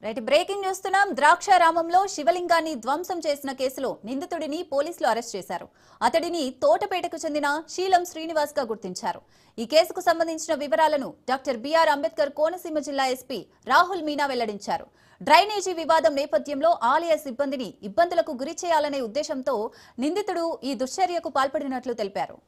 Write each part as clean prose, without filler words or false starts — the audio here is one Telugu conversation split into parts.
రైట్ బ్రేకింగ్ చూస్తున్నాం. ద్రాక్షారామంలో శివలింగాన్ని ధ్వంసం చేసిన కేసులో నిందితుడిని పోలీసులు అరెస్ట్ చేశారు. అతడిని తోటపేటకు చెందిన శీలం శ్రీనివాస్ గా గుర్తించారు. ఈ కేసుకు సంబంధించిన వివరాలను డాక్టర్ బిఆర్ అంబేద్కర్ కోనసీమ జిల్లా ఎస్పీ రాహుల్ మీనా వెల్లడించారు. డ్రైనేజీ వివాదం నేపథ్యంలో ఆలయ సిబ్బందిని ఇబ్బందులకు గురి చేయాలనే ఉద్దేశంతో నిందితుడు ఈ దుశ్చర్యకు పాల్పడినట్లు తెలిపారు.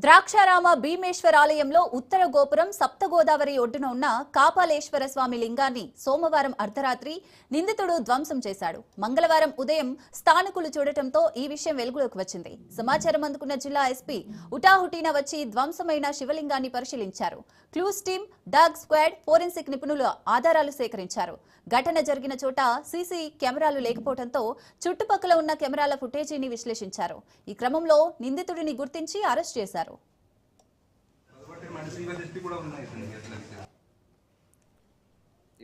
ద్రాక్షారామ భీమేశ్వర ఆలయంలో ఉత్తర గోపురం సప్తగోదావరి ఒడ్డున ఉన్న కాపాలేశ్వర స్వామి లింగాన్ని సోమవారం అర్ధరాత్రి నిందితుడు ధ్వంసం చేశాడు. మంగళవారం ఉదయం స్థానికులు చూడటంతో ఈ విషయం వెలుగులోకి వచ్చింది. సమాచారం అందుకున్న జిల్లా ఎస్పీ హుటాహుటీన వచ్చి ధ్వంసమైన శివలింగాన్ని పరిశీలించారు. Clues team, dog squad, forensic నిపుణులు ఆధారాలు సేకరించారు. ఘటన జరిగిన చోట సీసీ కెమెరాలు లేకపోవడంతో చుట్టుపక్కల ఉన్న కెమెరాల ఫుటేజీని విశ్లేషించారు. ఈ క్రమంలో నిందితుడిని గుర్తించి అరెస్ట్ చేశారు.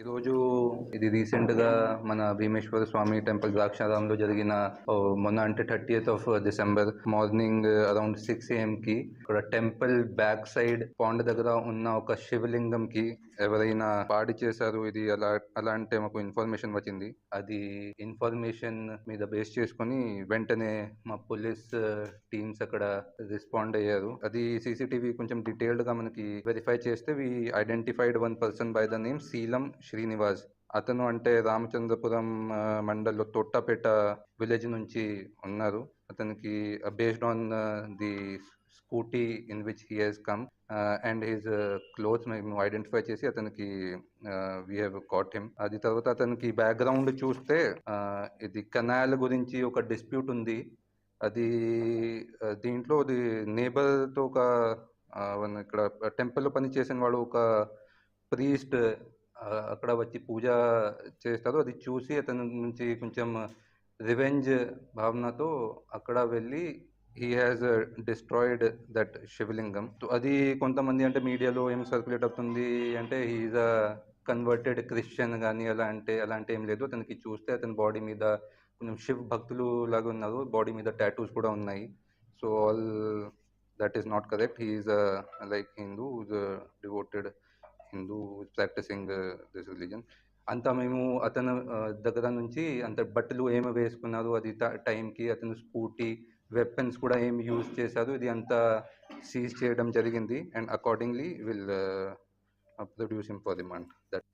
ఈరోజు ఇది రీసెంట్గా మన భీమేశ్వర స్వామి టెంపుల్ ద్రాక్షారాంలో జరిగిన మొన్న అంటే 30th of December morning around 6 AM కి ఇక్కడ టెంపుల్ బ్యాక్ సైడ్ పాండ్ దగ్గర ఉన్న ఒక శివలింగం కి ఎవరైనా పాడి చేశారు ఇది అలా అంటే మాకు ఇన్ఫర్మేషన్ వచ్చింది. అది ఇన్ఫర్మేషన్ మీద బేస్ చేసుకొని వెంటనే మా పోలీస్ టీమ్స్ అక్కడ రెస్పాండ్ అయ్యారు. అది సీసీటీవీ కొంచెం డీటెయిల్డ్ గా మనకి వెరిఫై చేస్తే we identified one person by the name Seelam Srinivas. అతను అంటే రామచంద్రపురం మండల్లో తొట్టపేట విలేజ్ నుంచి ఉన్నారు. అతనికి based on the scooty in which he has come and his clothes మేము ఐడెంటిఫై చేసి అతనికి వీ హ్యావ్ కాట్ హిమ్. అది తర్వాత అతనికి బ్యాక్గ్రౌండ్ చూస్తే ఇది కెనాల్ గురించి ఒక డిస్ప్యూట్ ఉంది. అది దీంట్లో అది నేబర్తో ఒక ఇక్కడ టెంపుల్లో పని చేసిన వాడు ఒక ప్రీస్ట్ అక్కడ వచ్చి పూజ చేస్తారు. అది చూసి అతని నుంచి కొంచెం రివెంజ్ భావనతో అక్కడ వెళ్ళి హీ హ్యాస్ డిస్ట్రాయిడ్ దట్ శివలింగం. అది కొంతమంది అంటే మీడియాలో ఏం సర్క్యులేట్ అవుతుంది అంటే హీఈస్ అ కన్వర్టెడ్ క్రిస్టియన్ కానీ అలాంటి ఏం లేదు. అతనికి చూస్తే అతని బాడీ మీద కొంచెం శివ్ భక్తులు లాగా ఉన్నారు. బాడీ మీద టాటూస్ కూడా ఉన్నాయి. So all that is not correct. He is like Hindu, devoted Hindu practicing this religion. అంతా మేము అతను దగ్గర నుంచి అంత బట్టలు ఏమి వేసుకున్నారు, అది టైంకి అతను స్కూటీ వెపన్స్ కూడా ఏమి యూజ్ చేశారు, ఇది అంతా సీజ్ చేయడం జరిగింది. And accordingly will produce him for remand. That